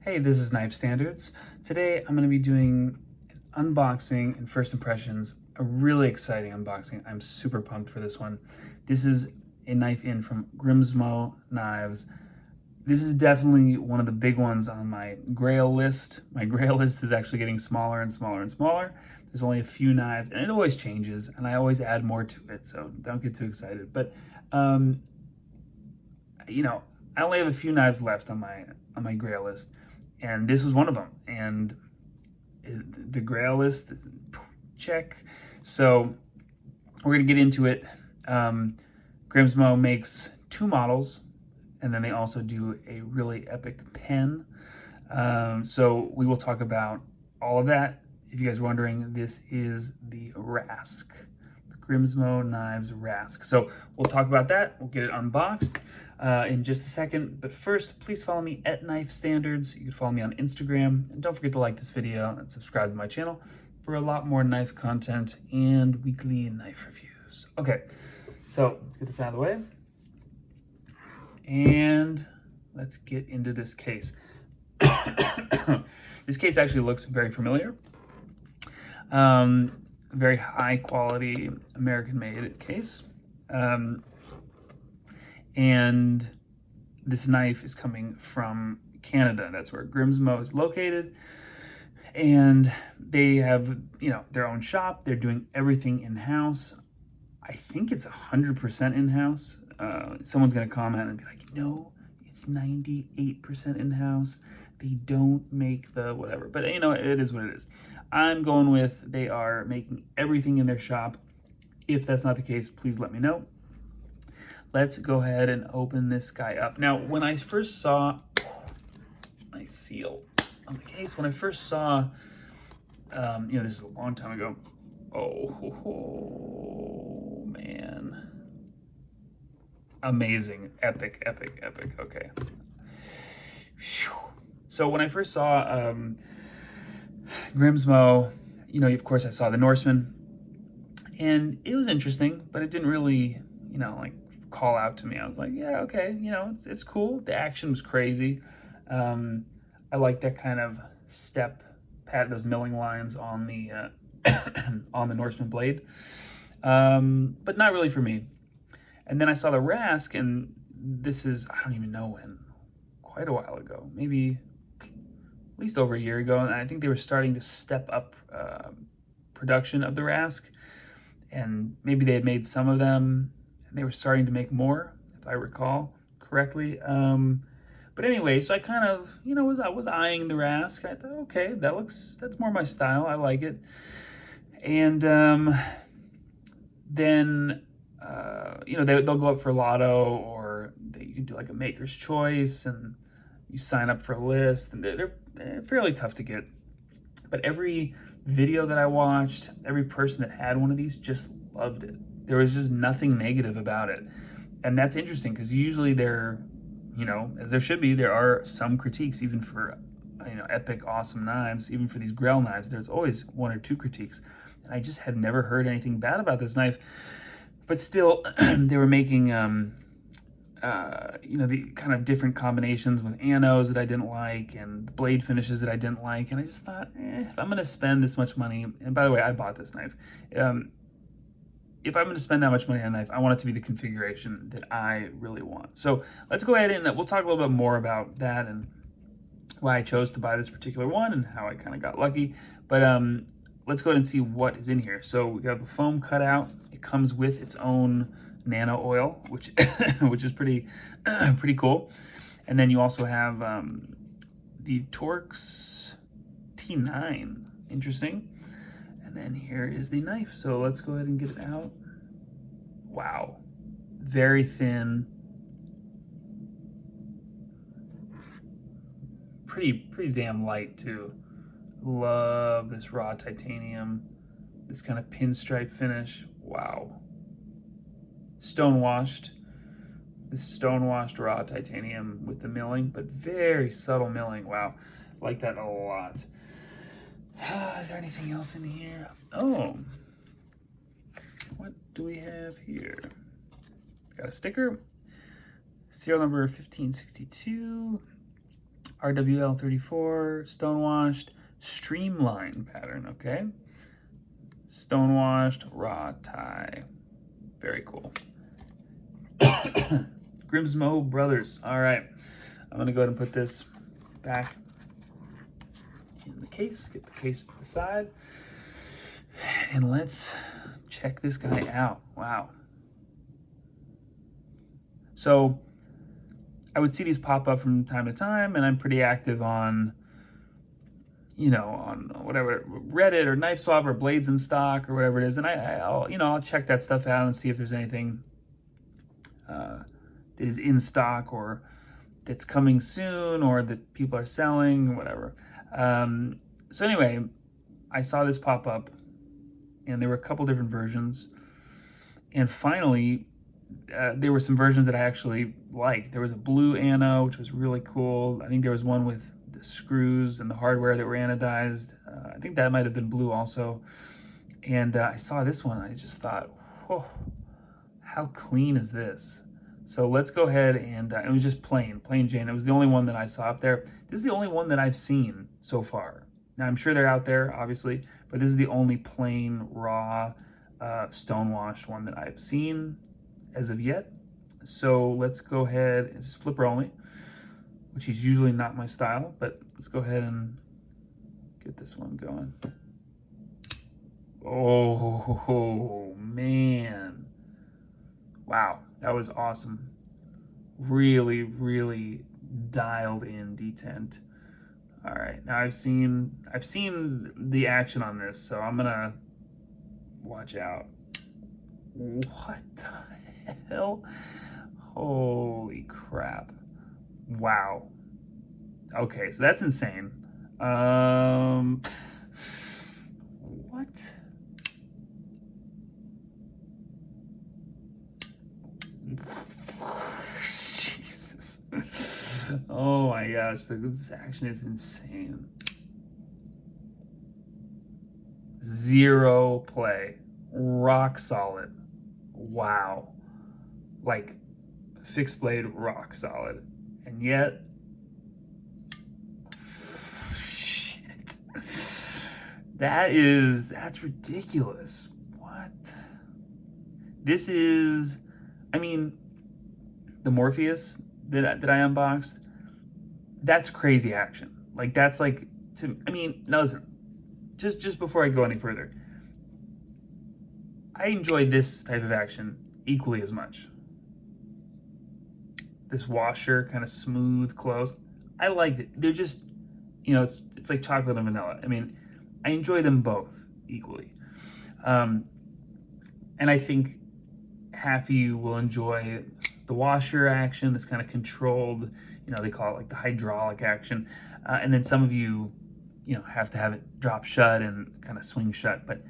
Hey, this is Knife Standards. Today I'm going to be doing an unboxing and first impressions, a really exciting unboxing. I'm super pumped for this one. This is a knife in from Grimso knives. This is definitely one of the big ones on my grail list. My grail list is actually getting smaller and smaller and smaller. There's only a few knives and it always changes and I always add more to it, so don't get too excited. But I only have a few knives left on my grail list. And this was one of them. And the grail list, check. So we're gonna get into it. Grimso makes two models, and then they also do a really epic pen. So we will talk about all of that. If you guys are wondering, this is the Rask, the Grimso Knives Rask. So we'll talk about that. We'll get it unboxed in just a second. But first, please follow me at Knife Standards. You can follow me on Instagram. And don't forget to like this video and subscribe to my channel for a lot more knife content and weekly knife reviews. Okay, so let's get this out of the way. And let's get into this case. This case actually looks very familiar. Very high quality American made case. And this knife is coming from Canada. That's where Grimso is located. And they have, their own shop. They're doing everything in-house. I think it's 100% in-house. Someone's gonna comment and be like, no, it's 98% in-house. They don't make the whatever, but it is what it is. I'm going with they are making everything in their shop. If that's not the case, please let me know. Let's go ahead and open this guy up. Now, when I first saw my seal on the case, when I first saw, this is a long time ago. Oh man. Amazing, epic, epic, epic, okay. So when I first saw Grimso, of course I saw the Norseman, and it was interesting, but it didn't really, call out to me. I was like, yeah, okay, it's cool. The action was crazy. I like that kind of step pat, those milling lines on the on the Norseman blade, but not really for me. And then I saw the Rask, and this is, I don't even know when, quite a while ago, maybe at least over a year ago, and I think they were starting to step up production of the Rask, and maybe they had made some of them, and they were starting to make more, if I recall correctly. But anyway, so I kind of, was eyeing the Rask. I thought, okay, that's more my style. I like it. And then, they'll go up for lotto, or you can do like a maker's choice, and you sign up for a list, and they're fairly tough to get. But every video that I watched, every person that had one of these just loved it. There was just nothing negative about it. And that's interesting, because usually there, as there should be, there are some critiques, even for, epic, awesome knives. Even for these Grail knives, there's always one or two critiques. And I just had never heard anything bad about this knife. But still, they were making, the kind of different combinations with anos that I didn't like, and blade finishes that I didn't like. And I just thought, if I'm going to spend this much money, and by the way, I bought this knife. If I'm going to spend that much money on a knife, I want it to be the configuration that I really want. So let's go ahead and we'll talk a little bit more about that and why I chose to buy this particular one and how I kind of got lucky. But let's go ahead and see what is in here. So we have a foam cutout. It comes with its own nano oil, which which is pretty cool. And then you also have the Torx T9. Interesting. And then here is the knife. So let's go ahead and get it out. Wow. Very thin. Pretty damn light too. Love this raw titanium. This kind of pinstripe finish. Wow. Stonewashed. This stonewashed raw titanium with the milling, but very subtle milling. Wow. I like that a lot. Is there anything else in here? Oh, what do we have here? Got a sticker, serial number 1562, RWL34, stonewashed, streamline pattern, okay? Stonewashed, raw tie. Very cool. Grimso Brothers. All right. I'm going to go ahead and put this back in the case. Get the case to the side. And let's check this guy out. Wow. So I would see these pop up from time to time, and I'm pretty active on, on whatever, Reddit or Knife Swap or Blades in Stock or whatever it is. And I'll check that stuff out and see if there's anything that is in stock or that's coming soon or that people are selling or whatever. So anyway, I saw this pop up, and there were a couple different versions. And finally, there were some versions that I actually liked. There was a blue ano, which was really cool. I think there was one with the screws and the hardware that were anodized. I think that might have been blue also. And I saw this one. I just thought, whoa, how clean is this? So let's go ahead and it was just plain Jane. It was the only one that I saw up there. This is the only one that I've seen so far. Now, I'm sure they're out there, obviously, but this is the only plain, raw, stonewashed one that I've seen as of yet. So let's go ahead. It's flipper only, which is usually not my style, but let's go ahead and get this one going. Oh, man. Wow, that was awesome. Really, really dialed in detent. All right, now I've seen the action on this, so I'm gonna watch out. What the hell? Holy crap. Wow. Okay, so that's insane. What? Jesus. Oh my gosh, this action is insane. 0 play. Rock solid. Wow. Like, fixed blade, rock solid. And yet, shit. That's ridiculous. What? This is, the Morpheus that I unboxed, that's crazy action. Like, that's like, now listen, just before I go any further, I enjoyed this type of action equally as much. This washer, kind of smooth close. I liked it. They're just, it's like chocolate and vanilla. I enjoy them both equally. And I think half of you will enjoy the washer action, this kind of controlled, they call it like the hydraulic action. And then some of you, have to have it drop shut and kind of swing shut. But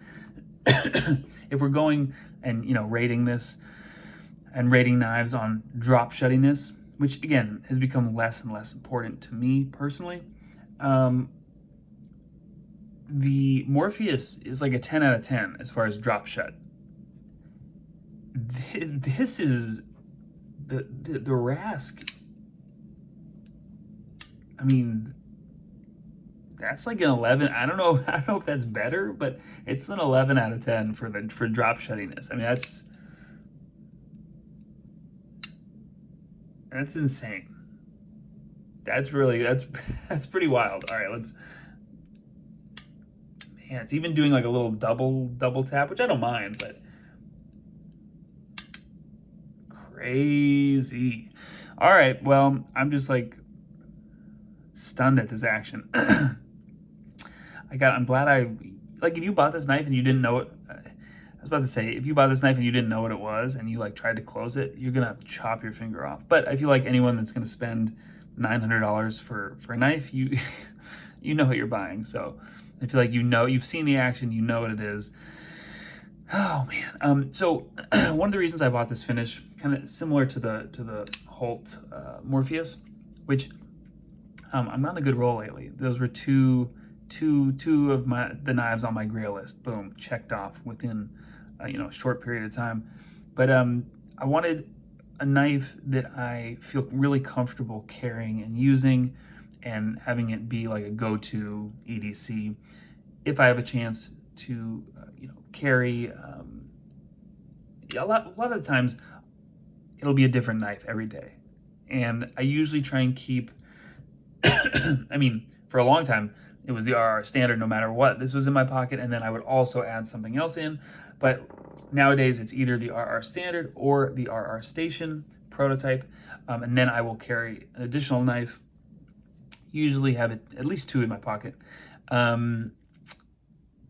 if we're going and, rating this and rating knives on drop shuttiness, which again has become less and less important to me personally, the Morpheus is like a 10 out of 10 as far as drop shut. This is the Rask. That's like an 11. I don't know if that's better, but it's an 11 out of 10 for drop shuttiness. That's insane. That's pretty wild. All right, man, it's even doing like a little double tap, which I don't mind, but crazy. All right, well, I'm just like stunned at this action. I'm glad if you bought this knife and you didn't know it, I was about to say, if you bought this knife and you didn't know what it was and you like tried to close it, you're gonna chop your finger off. But I feel like anyone that's gonna spend $900 for a knife, you know what you're buying. So I feel like you've seen the action, you know what it is. Oh man. So one of the reasons I bought this finish, kind of similar to the Holt Morpheus, which I'm on a good roll lately. Those were two of the knives on my Grail list. Boom, checked off within a short period of time. But I wanted a knife that I feel really comfortable carrying and using, and having it be like a go-to EDC if I have a chance to, carry. A lot of the times, it'll be a different knife every day, and I usually try and keep. I mean, for a long time, it was the RR standard no matter what. This was in my pocket, and then I would also add something else in. But nowadays, it's either the RR standard or the RR station prototype, and then I will carry an additional knife. Usually have at least 2 in my pocket.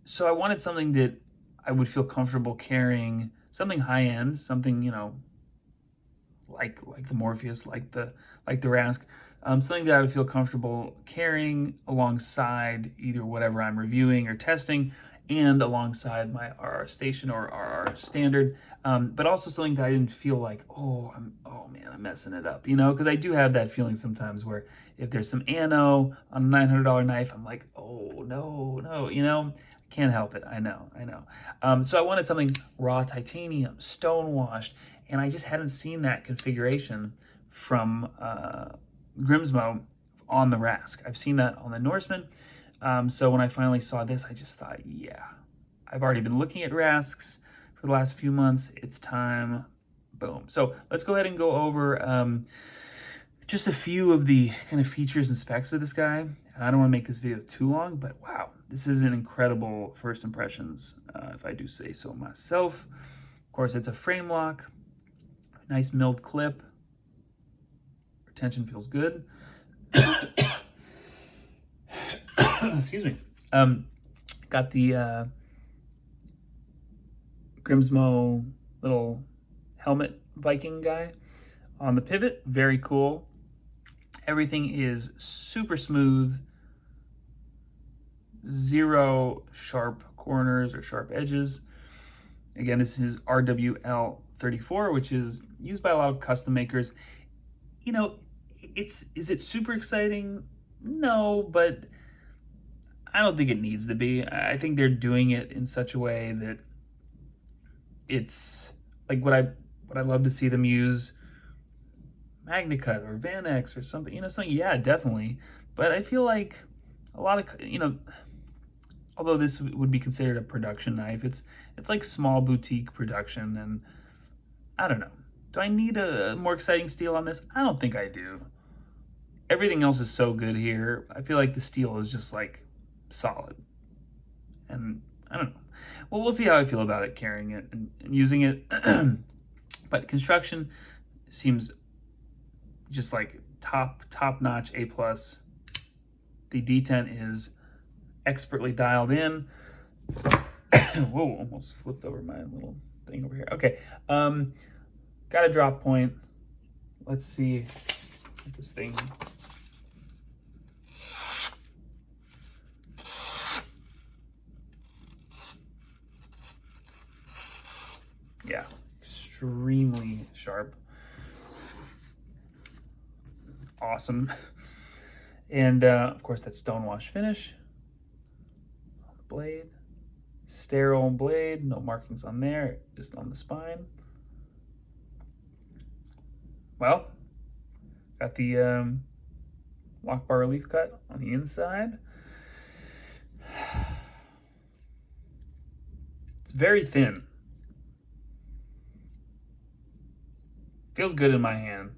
So I wanted something that I would feel comfortable carrying, something high end, something like the Morpheus, like the Rask, something that I would feel comfortable carrying alongside either whatever I'm reviewing or testing, and alongside my RR station or RR standard, but also something that I didn't feel like, oh man, I'm messing it up, because I do have that feeling sometimes where if there's some ano on a $900 knife, I'm like, oh no, I can't help it. I know. So I wanted something raw titanium, stone washed, and I just hadn't seen that configuration from Grimso on the Rask. I've seen that on the Norseman. So when I finally saw this, I just thought, yeah, I've already been looking at Rasks for the last few months. It's time. Boom. So let's go ahead and go over just a few of the kind of features and specs of this guy. I don't want to make this video too long, but wow, this is an incredible first impressions, if I do say so myself. Of course, it's a frame lock, nice milled clip. Retention feels good. Excuse me. Got the Grimso little helmet Viking guy on the pivot. Very cool. Everything is super smooth. Zero sharp corners or sharp edges. Again, this is RWL 34, which is used by a lot of custom makers. Is it super exciting? No, but I don't think it needs to be. I think they're doing it in such a way that it's like what I love to see them use MagnaCut or Van X or something, yeah, definitely. But I feel like a lot of, although this would be considered a production knife, it's like small boutique production, and I don't know. Do I need a more exciting steel on this? I don't think I do. Everything else is so good here. I feel like the steel is just like solid. And I don't know. Well, we'll see how I feel about it, carrying it and using it. But construction seems just like top-notch, A+. The detent is expertly dialed in. Whoa, almost flipped over my little thing over here. Okay, got a drop point. Let's see if this thing... Yeah, extremely sharp. Awesome. And of course, that stonewash finish on the blade. Sterile blade, no markings on there, just on the spine. Well, got the lock bar relief cut on the inside. It's very thin. Feels good in my hand.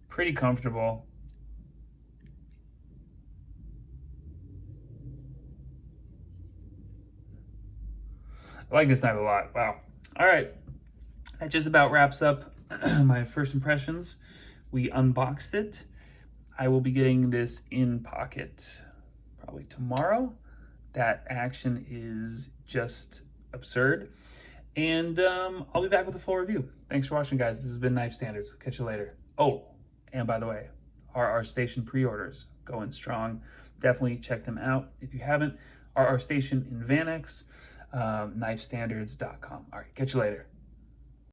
Pretty comfortable. I like this knife a lot. Wow. All right. That just about wraps up my first impressions. We unboxed it. I will be getting this in pocket probably tomorrow. That action is just absurd. And I'll be back with a full review. Thanks for watching, guys. This has been Knife Standards. Catch you later. Oh, and by the way, RR Station pre-orders going strong. Definitely check them out if you haven't. RR Station in Van X, knifestandards.com. All right, catch you later.